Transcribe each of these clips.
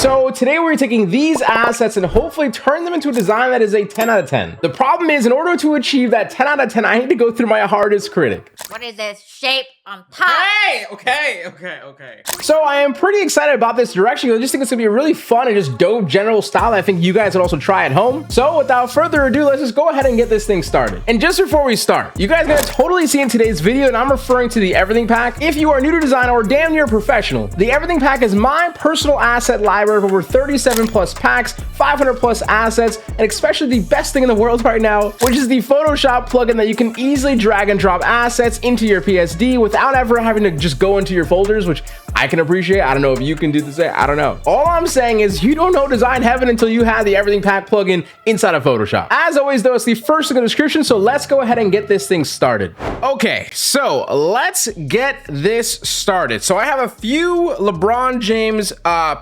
So today we're taking these assets and hopefully turn them into a design that is a 10 out of 10. The problem is, in order to achieve that 10 out of 10, I need to go through my hardest critic. What is this shape on top? Hey, okay. So I am pretty excited about this direction. I just think it's gonna be a really fun and just dope general style that I think you guys would also try at home. So without further ado, let's just go ahead and get this thing started. And just before we start, you guys are gonna totally see in today's video, and I'm referring to the Everything Pack. If you are new to design or damn near professional, the Everything Pack is my personal asset library of over 37 plus packs, 500 plus assets, and especially the best thing in the world right now, which is the Photoshop plugin that you can easily drag and drop assets into your PSD without ever having to just go into your folders, which I can appreciate. I don't know if you can do the same. I don't know. All I'm saying is you don't know design heaven until you have the Everything Pack plugin inside of Photoshop. As always though, it's the first in the description, so let's go ahead and get this thing started. Okay, so let's get this started. So I have a few LeBron James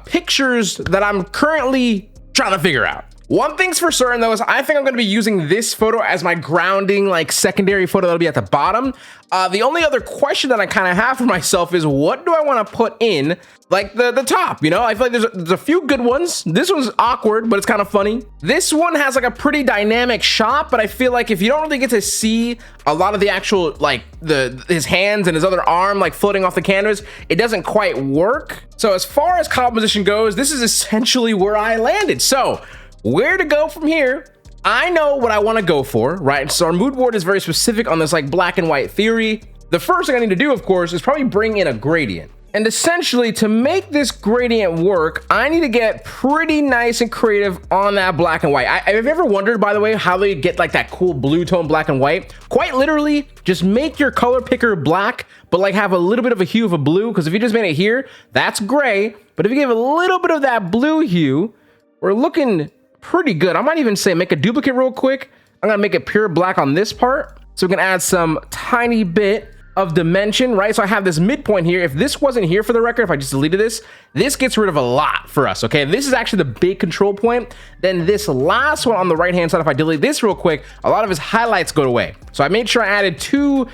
pictures that I'm currently trying to figure out. One thing's for certain though is I think I'm going to be using this photo as my grounding, like secondary photo that'll be at the bottom. The only other question that I kind of have for myself is what do I want to put in like the top, you know? I feel like there's a few good ones. This one's awkward, but it's kind of funny. This one has like a pretty dynamic shot, but I feel like if you don't really get to see a lot of the actual, like his hands and his other arm like floating off the canvas, it doesn't quite work. So as far as composition goes, this is essentially where I landed. So where to go from here? I know what I want to go for, right? So our mood board is very specific on this like black and white theory. The first thing I need to do, of course, is probably bring in a gradient. And essentially, to make this gradient work, I need to get pretty nice and creative on that black and white. Have you ever wondered, by the way, how they get like that cool blue tone black and white? Quite literally, just make your color picker black, but like have a little bit of a hue of a blue, because if you just made it here, that's gray. But if you give a little bit of that blue hue, we're looking pretty good. I might even say make a duplicate real quick. I'm gonna make it pure black on this part, so we can add some tiny bit of dimension, right? So I have this midpoint here. If this wasn't here, for the record, if I just deleted this gets rid of a lot for us, okay? This is actually the big control point. Then this last one on the right hand side, if I delete this real quick, a lot of his highlights go away. So I made sure I added two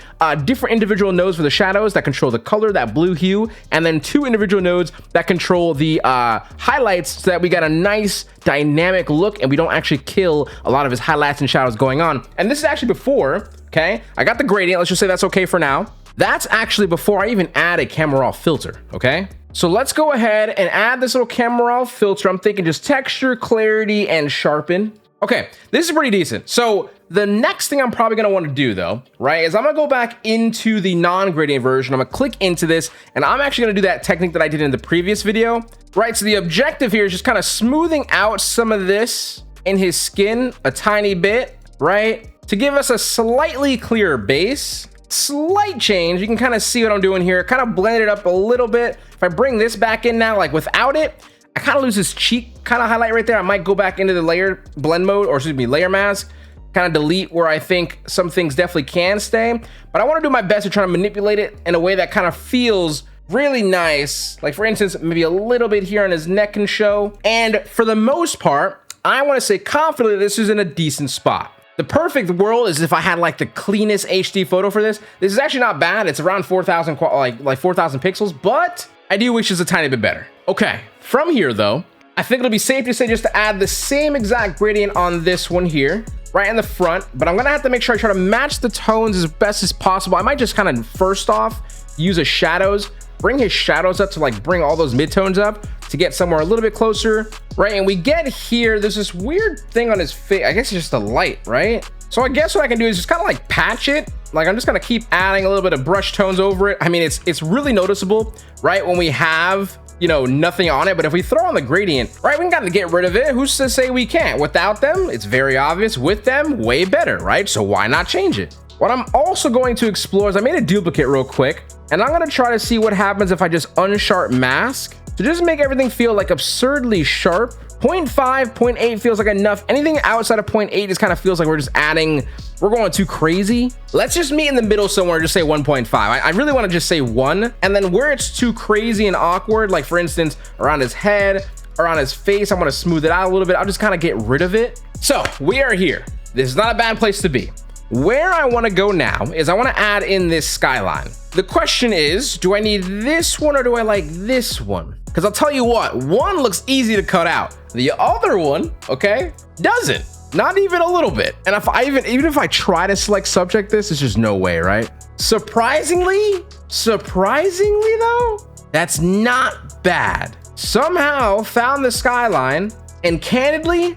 different individual nodes for the shadows that control the color, that blue hue, and then two individual nodes that control the highlights, so that we got a nice dynamic look and we don't actually kill a lot of his highlights and shadows going on. And this is actually before, okay? I got the gradient. Let's just say that's okay for now. That's actually before I even add a camera raw filter, okay? So let's go ahead and add this little camera raw filter. I'm thinking just texture, clarity, and sharpen. Okay, this is pretty decent. So the next thing I'm probably gonna want to do though, right, is I'm gonna go back into the non-gradient version. I'm gonna click into this, and I'm actually gonna do that technique that I did in the previous video, right? So the objective here is just kind of smoothing out some of this in his skin a tiny bit, right? To give us a slightly clearer base. Slight change, you can kind of see what I'm doing here, kind of blend it up a little bit. If I bring this back in now, like without it, I kind of lose this cheek kind of highlight right there. I might go back into the layer blend mode, or excuse me, layer mask, kind of delete where I think some things definitely can stay, but I want to do my best to try to manipulate it in a way that kind of feels really nice. Like for instance, maybe a little bit here on his neck can show. And for the most part, I want to say confidently this is in a decent spot. The perfect world is if I had like the cleanest HD photo for this. This is actually not bad. It's around 4,000 like 4,000 pixels, but I do wish it's a tiny bit better. Okay, from here though, I think it'll be safe to say just to add the same exact gradient on this one here, right in the front, but I'm gonna have to make sure I try to match the tones as best as possible. I might just kind of first off use his shadows, bring his shadows up to like bring all those midtones up to get somewhere a little bit closer, right? And we get here, there's this weird thing on his face. I guess it's just the light, right? So I guess what I can do is just kind of like patch it. Like I'm just gonna keep adding a little bit of brush tones over it. I mean, it's really noticeable, right? When we have, you know, nothing on it, but if we throw on the gradient, right, we can kind of get rid of it. Who's to say we can't? Without them, it's very obvious. With them, way better, right? So why not change it? What I'm also going to explore is I made a duplicate real quick, and I'm gonna try to see what happens if I just unsharp mask to just make everything feel like absurdly sharp. 0.5, 0.8 feels like enough. Anything outside of 0.8 just kind of feels like we're just adding, we're going too crazy. Let's just meet in the middle somewhere, just say 1.5. I really want to just say 1, and then where it's too crazy and awkward, like for instance, around his head, around his face, I want to smooth it out a little bit. I'll just kind of get rid of it. So we are here. This is not a bad place to be. Where I want to go now is I want to add in this skyline. the question is, do I need this one or do I like this one? Because I'll tell you what, one looks easy to cut out. The other one, okay, doesn't. Not even a little bit. And if I even if I try to select subject this, it's just no way, right? Surprisingly though, that's not bad. Somehow found the skyline, and candidly,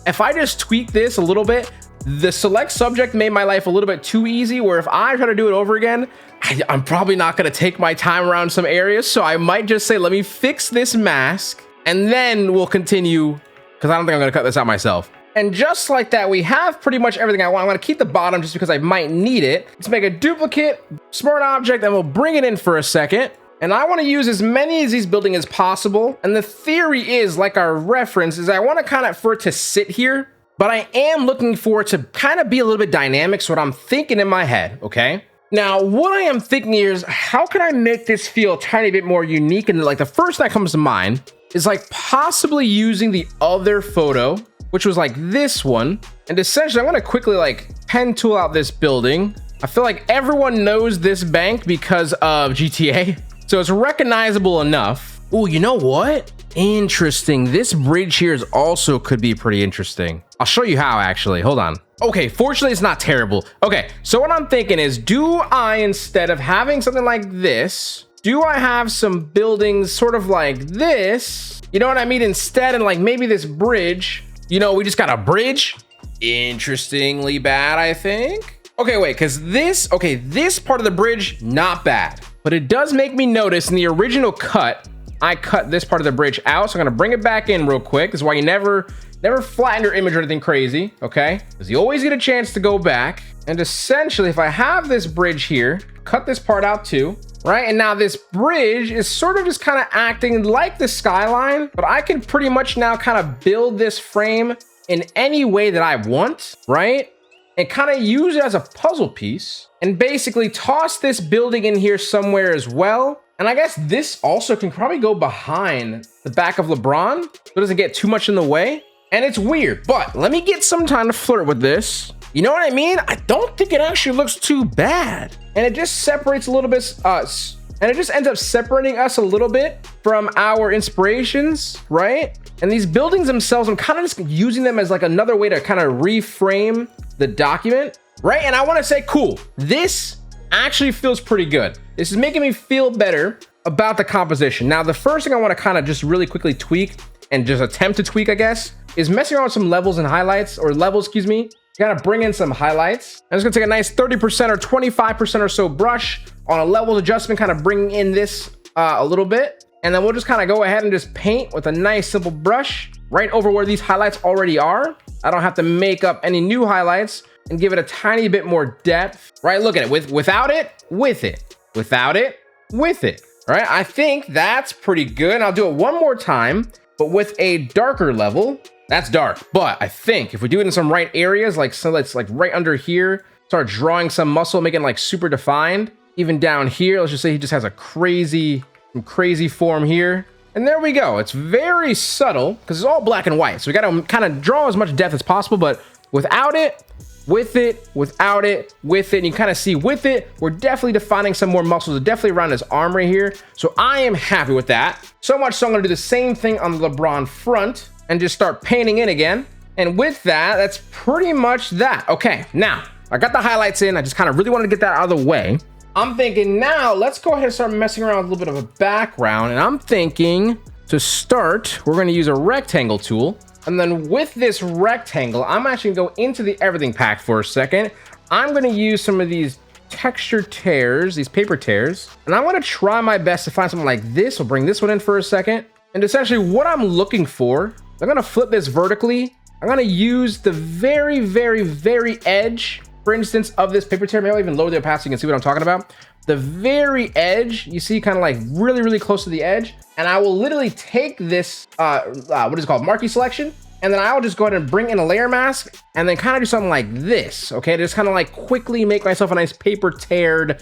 if I just tweak this a little bit, the select subject made my life a little bit too easy, where if I try to do it over again, I'm probably not gonna take my time around some areas. So I might just say, let me fix this mask and then we'll continue, because I don't think I'm gonna cut this out myself. And just like that, we have pretty much everything I want. I'm gonna keep the bottom just because I might need it. Let's make a duplicate smart object and we'll bring it in for a second. And I want to use as many of these buildings as possible. And the theory is, like our reference, is I want to kind of for it to sit here, but I am looking for it to kind of be a little bit dynamic. So what I'm thinking in my head, okay? Now, what I am thinking here is, how can I make this feel a tiny bit more unique? And like the first that comes to mind is like possibly using the other photo, which was like this one. And essentially, I'm going to quickly like pen tool out this building. I feel like everyone knows this bank because of GTA. So it's recognizable enough. Oh, you know what? Interesting. This bridge here is also could be pretty interesting. I'll show you how actually. Hold on. Okay, fortunately, it's not terrible. Okay, so what I'm thinking is, do I, instead of having something like this, do I have some buildings sort of like this? You know what I mean? Instead, and like maybe this bridge, you know, we just got a bridge. Interestingly bad, I think. Okay, wait, because this part of the bridge, not bad. But it does make me notice in the original cut, I cut this part of the bridge out. So I'm gonna bring it back in real quick. This is why you never flatten your image or anything crazy, okay? Because you always get a chance to go back. And essentially, if I have this bridge here, cut this part out too, right? And now this bridge is sort of just kind of acting like the skyline, but I can pretty much now kind of build this frame in any way that I want, right? And kind of use it as a puzzle piece and basically toss this building in here somewhere as well. And I guess this also can probably go behind the back of LeBron, so it doesn't get too much in the way. And it's weird, but let me get some time to flirt with this. You know what I mean? I don't think it actually looks too bad. And it just separates a little bit, and it just ends up separating us a little bit from our inspirations, right? And these buildings themselves, I'm kind of just using them as like another way to kind of reframe the document, right? And I want to say, cool, this actually feels pretty good. This is making me feel better about the composition. Now, the first thing I want to kind of just really quickly tweak and just attempt to tweak, I guess, is messing around with some levels and highlights, or levels, excuse me. You gotta bring in some highlights. I'm just gonna take a nice 30% or 25% or so brush on a levels adjustment, kind of bringing in this a little bit. And then we'll just kind of go ahead and just paint with a nice simple brush right over where these highlights already are. I don't have to make up any new highlights and give it a tiny bit more depth, right? Look at it, without it, with it, without it, with it, right? I think that's pretty good. I'll do it one more time, but with a darker level. That's dark, but I think if we do it in some right areas, like so let's like right under here, start drawing some muscle, making it like super defined. Even down here, let's just say he just has a crazy form here. And there we go. It's very subtle because it's all black and white. So we got to kind of draw as much depth as possible, but without it, with it, without it, with it. And you kind of see with it, we're definitely defining some more muscles, definitely around his arm right here. So I am happy with that. So much so I'm going to do the same thing on the LeBron front and just start painting in again. And with that, that's pretty much that. Okay, now I got the highlights in. I just kind of really wanted to get that out of the way. I'm thinking now let's go ahead and start messing around with a little bit of a background. And I'm thinking to start, we're going to use a rectangle tool. And then with this rectangle, I'm actually going to go into the everything pack for a second. I'm going to use some of these texture tears, these paper tears. And I'm going to try my best to find something like this. We'll bring this one in for a second. And essentially what I'm looking for, I'm going to flip this vertically. I'm going to use the very, very, very edge, for instance, of this paper tear. Maybe I'll even lower the opacity so you can see what I'm talking about. The very edge, you see kind of like really, really close to the edge. And I will literally take this, what is it called? Marquee selection. And then I'll just go ahead and bring in a layer mask and then kind of do something like this. Okay, just kind of like quickly make myself a nice paper teared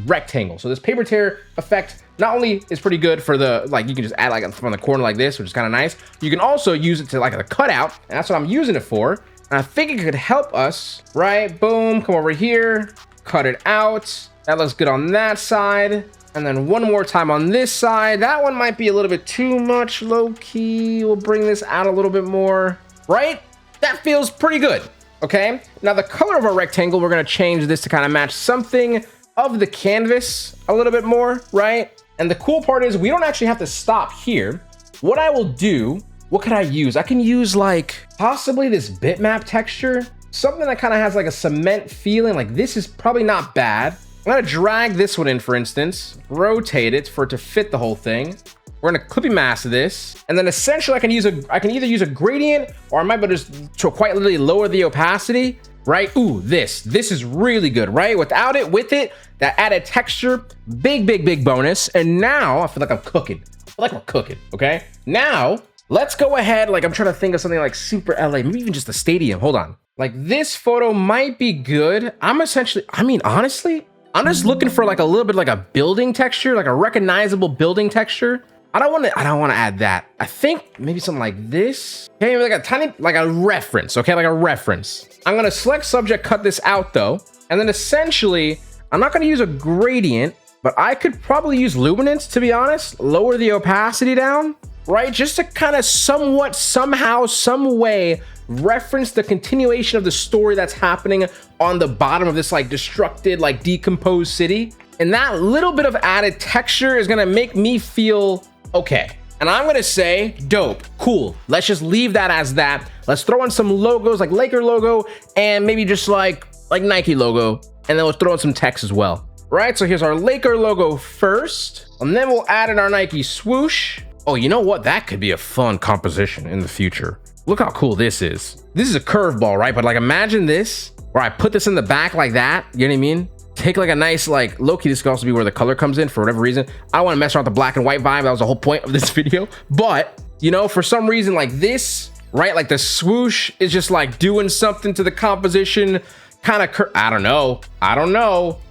rectangle. So this paper tear effect not only is pretty good for the, like you can just add like from the corner like this, which is kind of nice. You can also use it to like a cutout, and that's what I'm using it for. And I think it could help us, right? Boom, come over here, cut it out. That looks good on that side. And then one more time on this side. That one might be a little bit too much low key. We'll bring this out a little bit more, right? That feels pretty good, okay? Now the color of our rectangle, we're gonna change this to kind of match something of the canvas a little bit more, right? And the cool part is we don't actually have to stop here. What I will do, what can I use? I can use like possibly this bitmap texture, something that kind of has like a cement feeling. Like this is probably not bad. I'm gonna drag this one in, for instance, rotate it for it to fit the whole thing. We're gonna clippy mask this, and then essentially I can either use a gradient, or I might be just to quite literally lower the opacity, right? Ooh, this is really good, right? Without it, with it, that added texture, big bonus. And now I feel like I'm cooking. I feel like we're cooking, okay? Now let's go ahead. Like I'm trying to think of something like super LA, maybe even just a stadium. Hold on. Like this photo might be good. Honestly, I'm just looking for like a little bit like a building texture, like a recognizable building texture. I don't want to add that. I think maybe something like this. Okay, maybe like a tiny, like a reference. Okay, like a reference. I'm gonna select subject, cut this out though. And then essentially, I'm not gonna use a gradient, but I could probably use luminance, to be honest. Lower the opacity down, right? Just to kind of somewhat, somehow, some way reference the continuation of the story that's happening on the bottom of this like destructed, like decomposed city. And that little bit of added texture is gonna make me feel okay. And I'm gonna say dope, cool. Let's just leave that as that. Let's throw in some logos like Laker logo and maybe just like Nike logo. And then we'll throw in some text as well. Right, so here's our Laker logo first. And then we'll add in our Nike swoosh. Oh, you know what? That could be a fun composition in the future. Look how cool this is. This is a curveball, right? But like imagine this, where I put this in the back like that, you know what I mean? Take like a nice, like low-key, this could also be where the color comes in for whatever reason. I don't want to mess around with the black and white vibe. That was the whole point of this video. But, you know, for some reason like this, right? Like the swoosh is just like doing something to the composition, kind of, I don't know,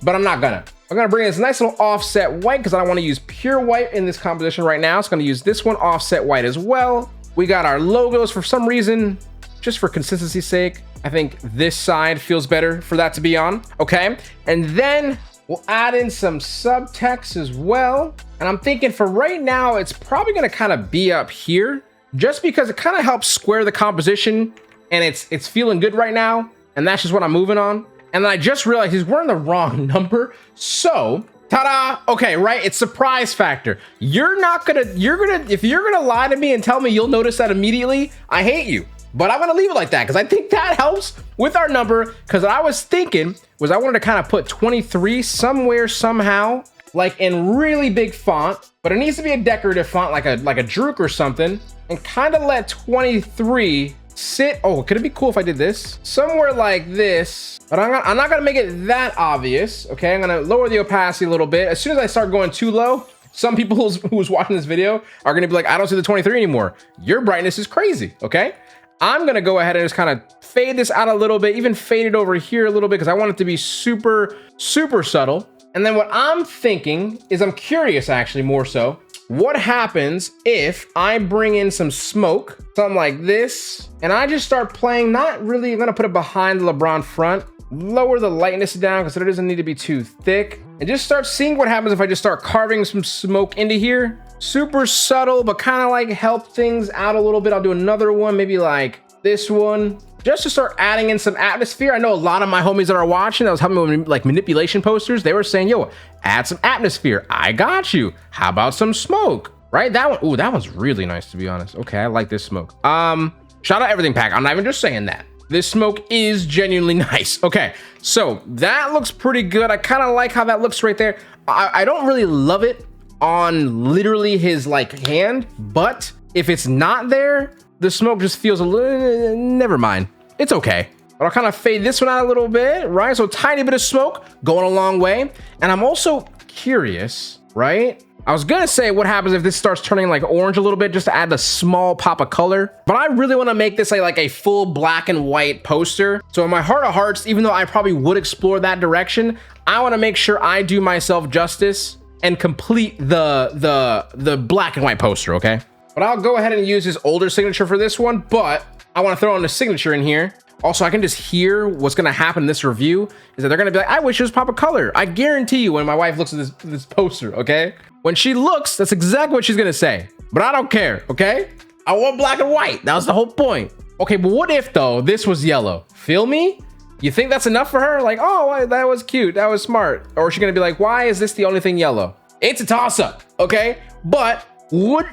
but I'm not gonna. I'm gonna bring this nice little offset white because I don't want to use pure white in this composition right now. It's gonna use this one offset white as well. We got our logos for some reason, just for consistency's sake. I think this side feels better for that to be on, okay? And then we'll add in some subtext as well. And I'm thinking for right now, it's probably gonna kind of be up here just because it kind of helps square the composition and it's feeling good right now. And that's just what I'm moving on. And then I just realized he's wearing the wrong number. So, ta-da, okay, right? It's surprise factor. If you're gonna lie to me and tell me you'll notice that immediately, I hate you. But I'm gonna leave it like that because I think that helps with our number. Because what I was thinking was I wanted to kind of put 23 somewhere, somehow, like in really big font, but it needs to be a decorative font, like a Druk or something, and kind of let 23 sit. Oh, could it be cool if I did this? Somewhere like this, but I'm not gonna make it that obvious, okay? I'm gonna lower the opacity a little bit. As soon as I start going too low, some people who's watching this video are gonna be like, I don't see the 23 anymore. Your brightness is crazy, okay? I'm gonna go ahead and just kind of fade this out a little bit, even fade it over here a little bit because I want it to be super, super subtle. And then what I'm thinking is I'm curious actually more so, what happens if I bring in some smoke, something like this, and I just start playing, not really, I'm gonna put it behind the LeBron front, lower the lightness down because it doesn't need to be too thick, and just start seeing what happens if I just start carving some smoke into here. Super subtle, but kind of like help things out a little bit. I'll do another one, maybe like this one, just to start adding in some atmosphere. I know a lot of my homies that are watching that was helping me with like manipulation posters. They were saying, yo, add some atmosphere. I got you. How about some smoke? Right? That one, ooh, that one's really nice to be honest. Okay, I like this smoke. Shout out Everything Pack. I'm not even just saying that. This smoke is genuinely nice. Okay, so that looks pretty good. I kind of like how that looks right there. I don't really love it on literally his like hand, but if it's not there, the smoke just feels a little, never mind. It's okay. But I'll kind of fade this one out a little bit, right? So tiny bit of smoke going a long way. And I'm also curious, right? I was gonna say what happens if this starts turning like orange a little bit just to add a small pop of color, but I really want to make this like a full black and white poster. So in my heart of hearts, even though I probably would explore that direction, I want to make sure I do myself justice and complete the black and white poster, okay? But I'll go ahead and use his older signature for this one, but I want to throw in the signature in here, Also, I can just hear what's gonna happen in this review is that they're gonna be like, I wish it was pop of color. I guarantee you when my wife looks at this poster, okay? When she looks, that's exactly what she's gonna say. But I don't care, okay? I want black and white. That was the whole point. Okay, but what if though this was yellow? Feel me? You think that's enough for her? Like, oh, that was cute. That was smart. Or is she gonna be like, why is this the only thing yellow? It's a toss-up, okay? But what?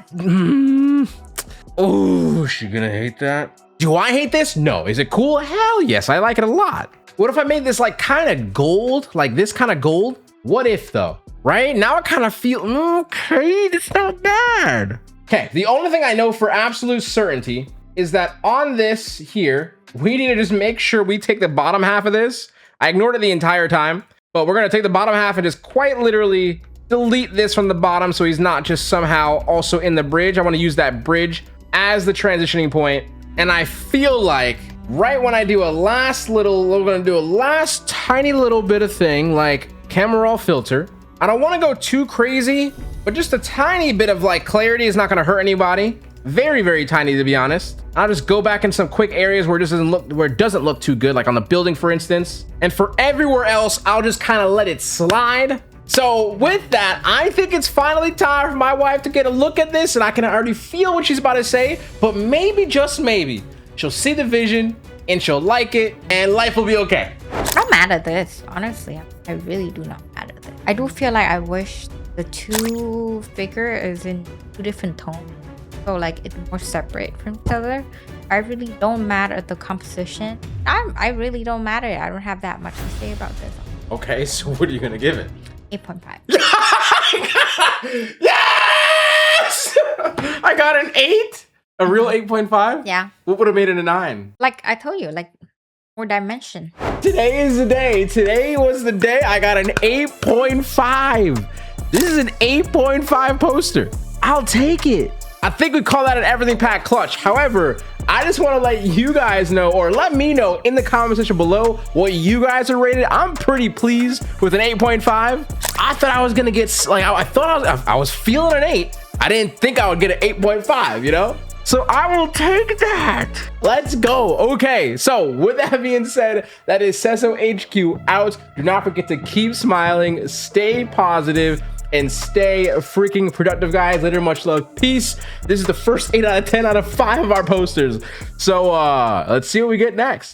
Oh, is she gonna hate that? Do I hate this? No. Is it cool? Hell yes, I like it a lot. What if I made this like kind of gold? Like this kind of gold? What if though? Right? Now I kind of feel, okay, it's not bad. Okay, the only thing I know for absolute certainty is that on this here, we need to just make sure we take the bottom half of this. I ignored it the entire time, but we're gonna take the bottom half and just quite literally delete this from the bottom so he's not just somehow also in the bridge. I wanna use that bridge as the transitioning point. And I feel like right when I do a last little, we're gonna do a last tiny little bit of thing like camera raw filter. I don't wanna go too crazy, but just a tiny bit of like clarity is not gonna hurt anybody. Very, very tiny to be honest. I'll just go back in some quick areas where it doesn't look too good, like on the building, for instance. And for everywhere else, I'll just kind of let it slide. So with that, I think it's finally time for my wife to get a look at this, and I can already feel what she's about to say, but maybe, just maybe, she'll see the vision and she'll like it and life will be okay. I'm mad at this, honestly. I really do not mad at this. I do feel like I wish the two figure is in two different tones. So like it's more separate from each other. I really don't matter at the composition. I really don't matter. I don't have that much to say about this. Okay, so what are you gonna give it? 8.5. Yes! I got an 8? A real 8.5? Yeah. What would have made it a 9? Like I told you, like more dimension. Today is the day. Today was the day I got an 8.5. This is an 8.5 poster. I'll take it. I think we call that an everything pack clutch. However, I just want to let you guys know, or let me know in the comment section below what you guys are rated. I'm pretty pleased with an 8.5. I thought I was gonna get like I was feeling an 8. I didn't think I would get an 8.5, you know? So I will take that. Let's go. Okay, so with that being said, that is Seso HQ out. Do not forget to keep smiling, stay positive, and stay freaking productive, guys. Later, much love, peace. This is the first 8 out of 10 out of 5 of our posters. So let's see what we get next.